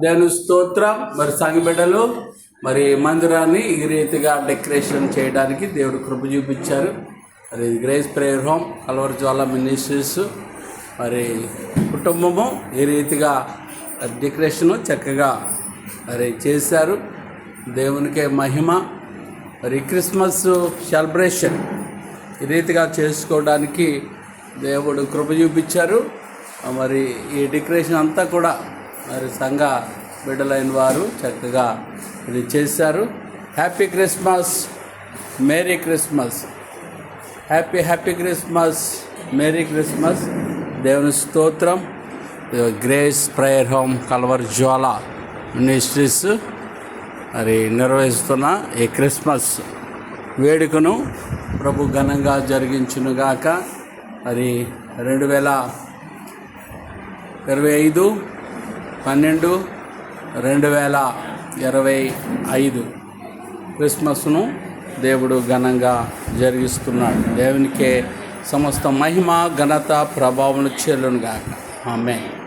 దేవుని స్తోత్రం. మరి సంఘ బిడ్డలు మరి మందిరాన్ని ఈ రీతిగా డెకరేషన్ చేయడానికి దేవుడు కృప చూపించారు. మరి గ్రేస్ ప్రేయర్ హోమ్ కల్వరి జ్వాల మినిస్ట్రీస్ మరి కుటుంబము ఈ రీతిగా డెకరేషను చక్కగా మరి చేశారు. దేవునికే మహిమ. మరి క్రిస్మస్ సెలబ్రేషన్ ఈ రీతిగా చేసుకోవడానికి దేవుడు కృప చూపించారు. మరి ఈ డెకరేషన్ అంతా కూడా మరి సంఘ బిడ్డలైన వారు చక్కగా ఇది చేశారు. Happy Christmas, merry Christmas, happy Christmas, merry Christmas. దేవుని స్తోత్రం. గ్రేస్ ప్రేయర్ హోమ్ కల్వరి జ్వాల మినిస్ట్రీస్ మరి నిర్వహిస్తున్న ఈ క్రిస్మస్ వేడుకను ప్రభు ఘనంగా జరిగించునుగాక. మరి 2025 క్రిస్మస్ను దేవుడు ఘనంగా జరిగిస్తున్నాడు. దేవునికే సమస్త మహిమ ఘనత ప్రభావం చెల్లునుగాక. ఆమేన్.